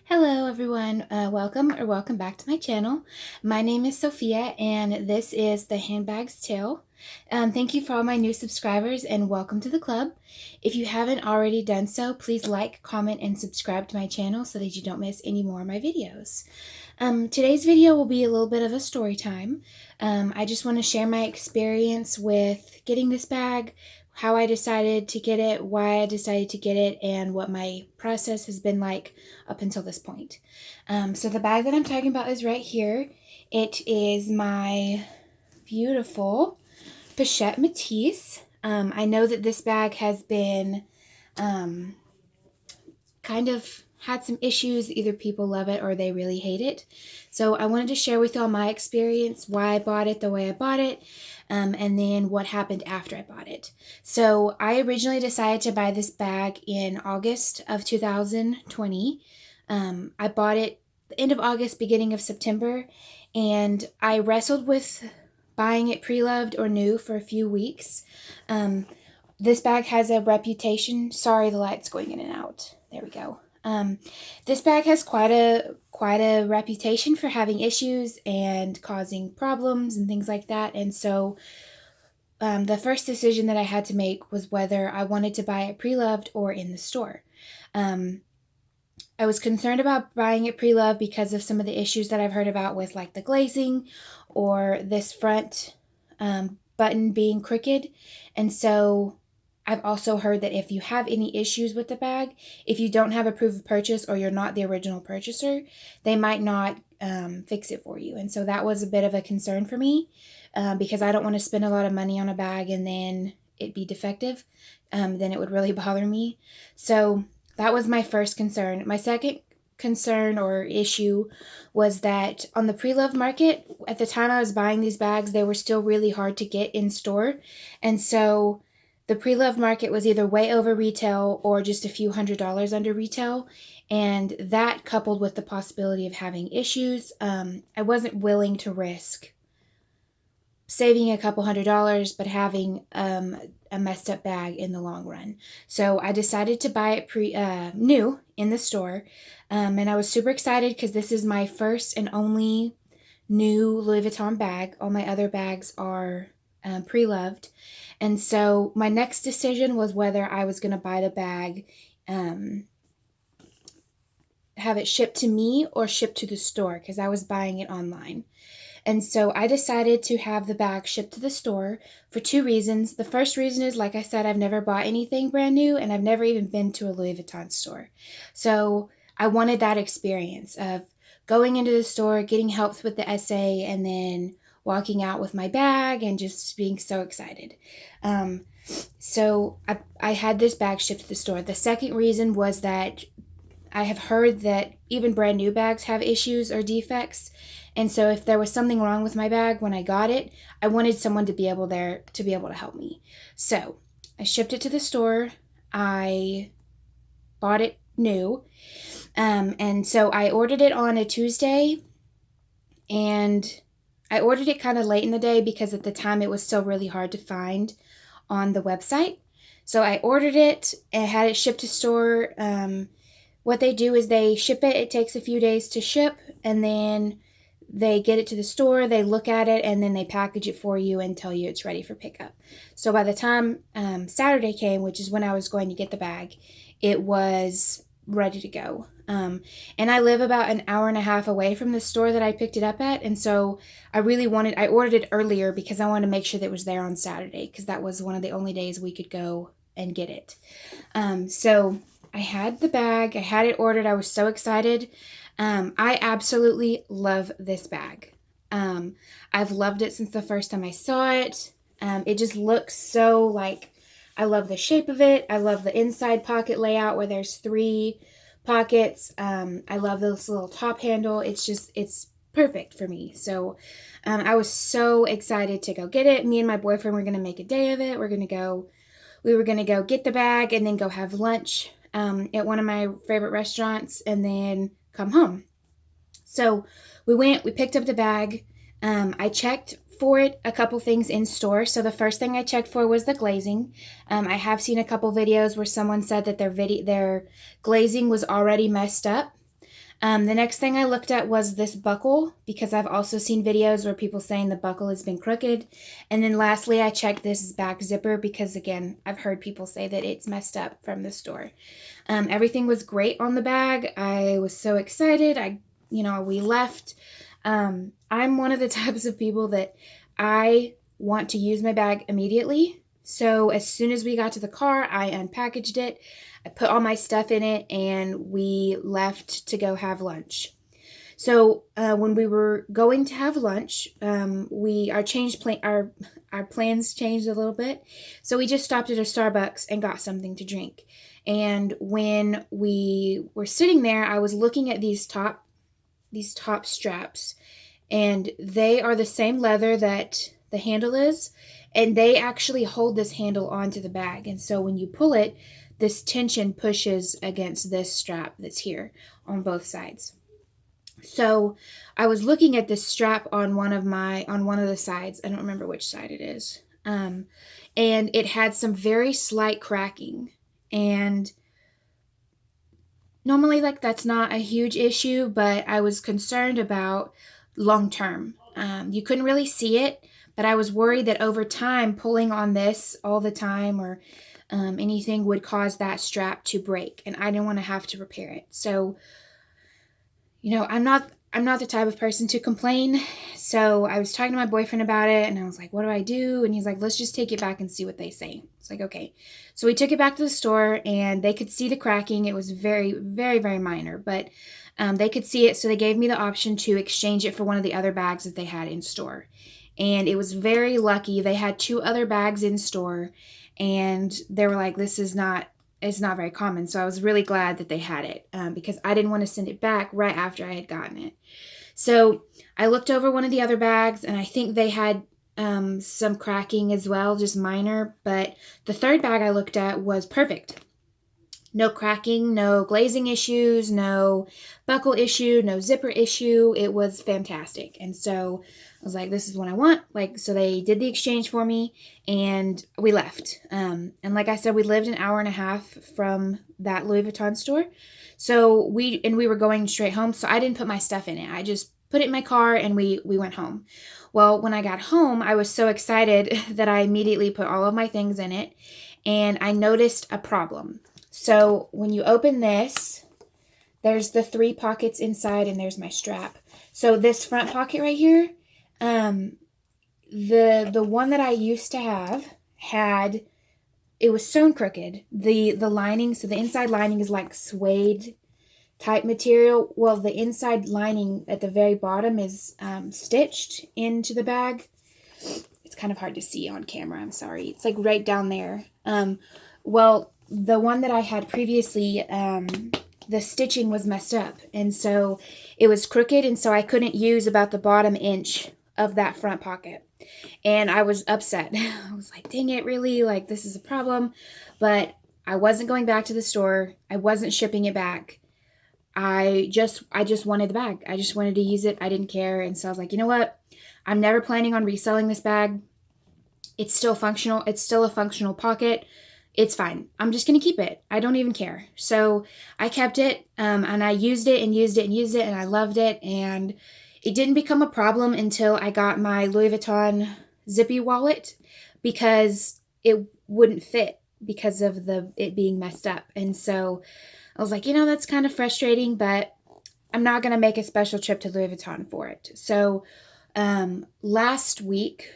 Hello everyone, welcome back to my channel. My name is Sophia and this is the Handbags Tale. Thank you for all my new subscribers and welcome to the club. If you haven't already done so, please like, comment, and subscribe to my channel so that you don't miss any more of my videos. Today's video will be a little bit of a story time. I just want to share my experience with getting this bag, how I decided to get it, why I decided to get it, and what my process has been like up until this point. So the bag that I'm talking about is right here. It is my beautiful Pochette Métis. I know that this bag has been kind of had some issues. Either people love it or they really hate it. So I wanted to share with y'all my experience, why I bought it the way I bought it, and then what happened after I bought it. So I originally decided to buy this bag in August of 2020. I bought it the end of August, beginning of September, and I wrestled with buying it pre-loved or new for a few weeks. This bag has a reputation. Sorry, the light's going in and out. There we go. This bag has quite a reputation for having issues and causing problems and things like that. And so the first decision that I had to make was whether I wanted to buy it pre-loved or in the store. I was concerned about buying it pre-loved because of some of the issues that I've heard about with like the glazing or this front button being crooked. And so I've also heard that if you have any issues with the bag, if you don't have a proof of purchase or you're not the original purchaser, they might not fix it for you. And so that was a bit of a concern for me because I don't want to spend a lot of money on a bag and then it be defective. Then it would really bother me. So that was my first concern. My second concern or issue was that on the pre-loved market, at the time I was buying these bags, they were still really hard to get in store. And so the pre-loved market was either way over retail or just a few $100s under retail. And that coupled with the possibility of having issues, I wasn't willing to risk saving a couple $100s, but having a messed up bag in the long run. So I decided to buy it new in the store. And I was super excited because this is my first and only new Louis Vuitton bag. All my other bags are pre-loved. And so my next decision was whether I was going to buy the bag, have it shipped to me or shipped to the store because I was buying it online. And so I decided to have the bag shipped to the store for two reasons. The first reason is, like I said, I've never bought anything brand new and I've never even been to a Louis Vuitton store. So I wanted that experience of going into the store, getting help with the essay, and then walking out with my bag and just being so excited. So I had this bag shipped to the store. The second reason was that I have heard that even brand new bags have issues or defects. And so if there was something wrong with my bag when I got it, I wanted someone to be able to help me. So I shipped it to the store. I bought it new. And so I ordered it on a Tuesday, and I ordered it kind of late in the day because at the time it was still really hard to find on the website. So I ordered it and had it shipped to store. What they do is they ship it. It takes a few days to ship, and then they get it to the store, they look at it, and then they package it for you and tell you it's ready for pickup. So by the time Saturday came, which is when I was going to get the bag, it was ready to go. And I live about an hour and a half away from the store that I picked it up at, and so I ordered it earlier because I wanted to make sure that it was there on Saturday because that was one of the only days we could go and get it. So I had the bag, I had it ordered, I was so excited. I absolutely love this bag. I've loved it since the first time I saw it. It just looks so like, I love the shape of it. I love the inside pocket layout where there's 3 pockets. I love this little top handle. It's perfect for me. So I was so excited to go get it. Me and my boyfriend were going to make a day of it. We were going to go get the bag and then go have lunch at one of my favorite restaurants and then come home. So we picked up the bag. I checked for it a couple things in store. So the first thing I checked for was the glazing. I have seen a couple videos where someone said that their glazing was already messed up. The next thing I looked at was this buckle, because I've also seen videos where people saying the buckle has been crooked. And then lastly, I checked this back zipper because, again, I've heard people say that it's messed up from the store. Everything was great on the bag. I was so excited. We left. I'm one of the types of people that I want to use my bag immediately. So as soon as we got to the car, I unpackaged it. I put all my stuff in it, and we left to go have lunch. So when we were going to have lunch, our plans changed a little bit. So we just stopped at a Starbucks and got something to drink. And when we were sitting there, I was looking at these top straps, and they are the same leather that the handle is, and they actually hold this handle onto the bag. And so when you pull it, this tension pushes against this strap that's here on both sides. So I was looking at this strap on one of the sides. I don't remember which side it is. And it had some very slight cracking. And normally, like, that's not a huge issue, but I was concerned about long term. You couldn't really see it, but I was worried that over time, pulling on this all the time or anything would cause that strap to break, and I didn't want to have to repair it. So, I'm not the type of person to complain. So I was talking to my boyfriend about it, and I was like, what do I do? And he's like, let's just take it back and see what they say. It's like, okay. So we took it back to the store, and they could see the cracking. It was very, very, very minor, but they could see it. So they gave me the option to exchange it for one of the other bags that they had in store. And it was very lucky. They had 2 other bags in store, and they were like, it's not very common. So I was really glad that they had it because I didn't want to send it back right after I had gotten it. So I looked over one of the other bags, and I think they had some cracking as well, just minor. But the third bag I looked at was perfect. No cracking, no glazing issues, no buckle issue, no zipper issue. It was fantastic. And so I was like, this is what I want. So they did the exchange for me, and we left. And like I said, we lived an hour and a half from that Louis Vuitton store. So we were going straight home. So I didn't put my stuff in it. I just put it in my car, and we went home. Well, when I got home, I was so excited that I immediately put all of my things in it, and I noticed a problem. So when you open this, there's the 3 pockets inside, and there's my strap. So this front pocket right here, the one that I used to have it was sewn crooked. The lining, so the inside lining is like suede type material. Well, the inside lining at the very bottom is stitched into the bag. It's kind of hard to see on camera. I'm sorry. It's like right down there. Well, the one that I had previously, the stitching was messed up, and so it was crooked, and so I couldn't use about the bottom inch of that front pocket, and I was upset. I was like, dang it, really? Like, this is a problem. But I wasn't going back to the store. I wasn't shipping it back. I just wanted the bag. I just wanted to use it. I didn't care. And so I was like, you know what? I'm never planning on reselling this bag. It's still functional. It's still a functional pocket. It's fine. I'm just going to keep it. I don't even care. So I kept it, and I used it and used it and used it, and I loved it. And it didn't become a problem until I got my Louis Vuitton Zippy wallet, because it wouldn't fit because of it being messed up. And so I was like, that's kind of frustrating, but I'm not going to make a special trip to Louis Vuitton for it. So last week,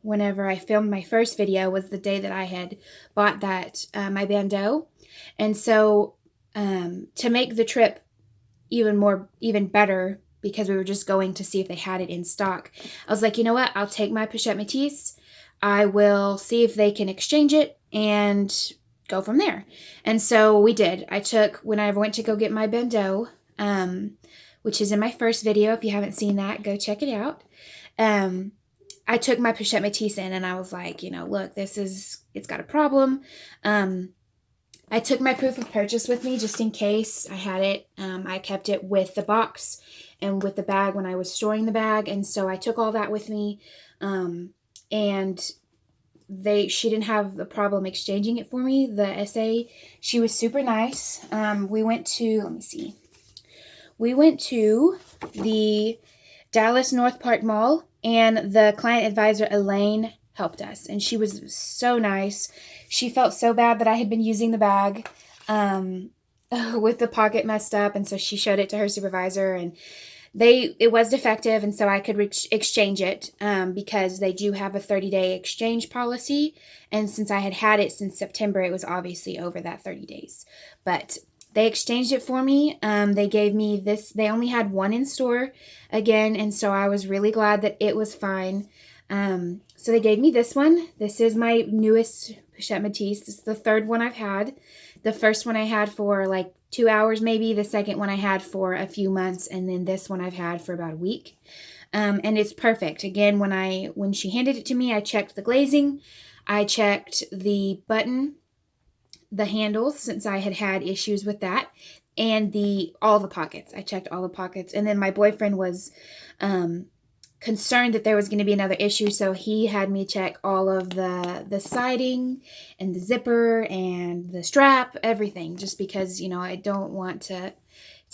whenever I filmed my first video, was the day that I had bought my bandeau. And so to make the trip even better, because we were just going to see if they had it in stock, I was like, you know what? I'll take my Pochette Métis. I will see if they can exchange it and go from there. And so we did. When I went to go get my bandeau, which is in my first video. If you haven't seen that, go check it out. I took my Pochette Métis in, and I was like, look, it's got a problem. I took my proof of purchase with me just in case I had it. I kept it with the box and with the bag when I was storing the bag. And so I took all that with me. And she didn't have the problem exchanging it for me. The SA, she was super nice. We went to We went to the Dallas North Park Mall, and the client advisor, Elaine, helped us. And she was so nice. She felt so bad that I had been using the bag with the pocket messed up. And so she showed it to her supervisor, and it was defective, and so I could exchange it because they do have a 30-day exchange policy. And since I had it since September, it was obviously over that 30 days. But they exchanged it for me. They gave me this. They only had one in store again, and so I was really glad that it was fine. So they gave me this one. This is my newest Pochette Métis. This is the third one I've had. The first one I had for like 2 hours maybe. The second one I had for a few months, and then this one I've had for about a week. And it's perfect. Again, when she handed it to me, I checked the glazing. I checked the button, the handles, since I had issues with that, and all the pockets. I checked all the pockets. And then my boyfriend was concerned that there was going to be another issue, so he had me check all of the siding and the zipper and the strap, everything, just because, I don't want to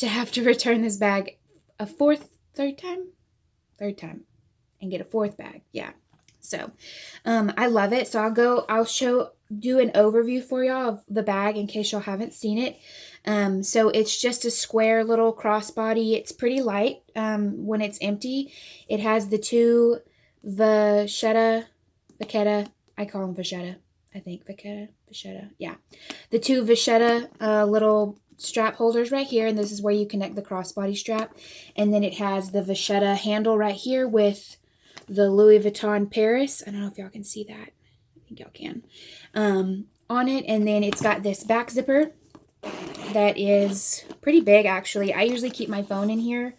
have to return this bag third time and get a fourth bag. Yeah. So I love it. So I'll do an overview for y'all of the bag in case y'all haven't seen it. So it's just a square little crossbody. It's pretty light when it's empty. It has the two Vachetta, I call them Vachetta, I think, Vachetta, yeah. The two Vachetta little strap holders right here, and this is where you connect the crossbody strap. And then it has the Vachetta handle right here with the Louis Vuitton Paris. I don't know if y'all can see that. I think y'all can. On it, and then it's got this back zipper that is pretty big, actually. I usually keep my phone in here,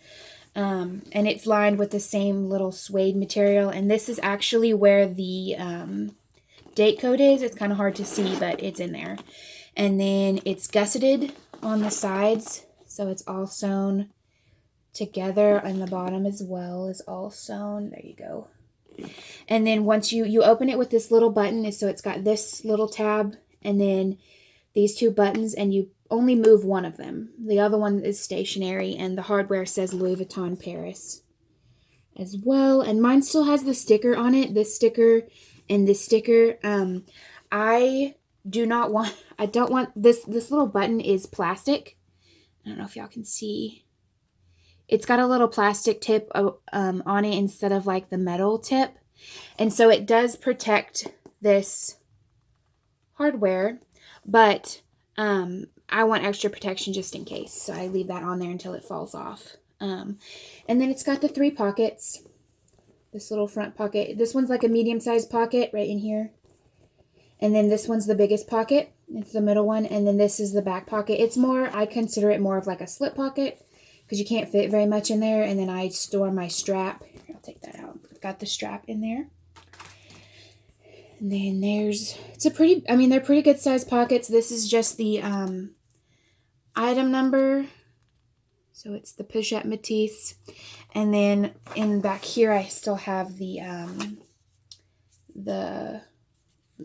and it's lined with the same little suede material, and this is actually where the date code is. It's kind of hard to see, but it's in there. And then it's gusseted on the sides, so it's all sewn together, and the bottom as well is all sewn. There you go. And then once you open it with this little button, so it's got this little tab and then these two buttons, and you only move one of them. The other one is stationary, and the hardware says Louis Vuitton Paris as well. And mine still has the sticker on it, this sticker and this sticker. I don't want this little button is plastic. I don't know if y'all can see. It's got a little plastic tip on it instead of like the metal tip. And so it does protect this hardware, but I want extra protection just in case. So I leave that on there until it falls off. And then it's got the 3 pockets. This little front pocket. This one's like a medium-sized pocket right in here. And then this one's the biggest pocket. It's the middle one. And then this is the back pocket. I consider it more of like a slip pocket, because you can't fit very much in there. And then I store my strap. I'll take that out. I've got the strap in there. And then they're pretty good sized pockets. This is just the item number. So it's the Pochette Métis. And then in back here, I still have the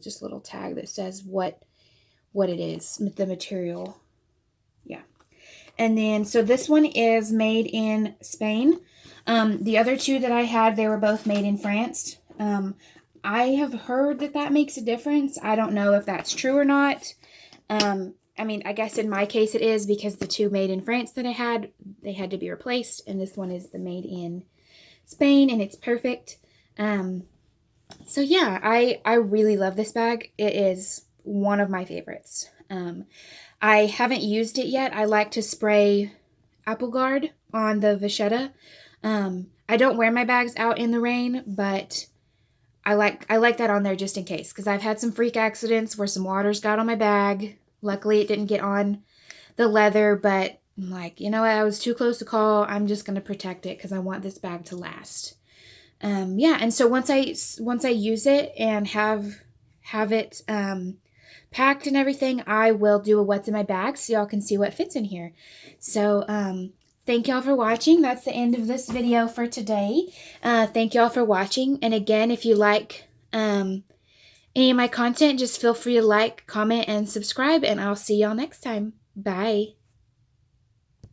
just little tag that says what it is, the material. Yeah. And then, so this one is made in Spain. The other two that I had, they were both made in France. I have heard that makes a difference. I don't know if that's true or not. I guess in my case it is, because the two made in France that I had, they had to be replaced. And this one is the made in Spain, and it's perfect. So yeah, I really love this bag. It is one of my favorites. I haven't used it yet. I like to spray Apple Guard on the Vachetta. I don't wear my bags out in the rain, but I like that on there just in case, because I've had some freak accidents where some waters got on my bag. Luckily, it didn't get on the leather, but I'm like, you know what? I was too close to call. I'm just going to protect it because I want this bag to last. Yeah, and so once I use it and have it packed and everything, I will do a what's in my bag so y'all can see what fits in here. So thank y'all for watching. That's the end of this video for today. Thank y'all for watching. And again, if you like any of my content, just feel free to like, comment, and subscribe, and I'll see y'all next time. Bye.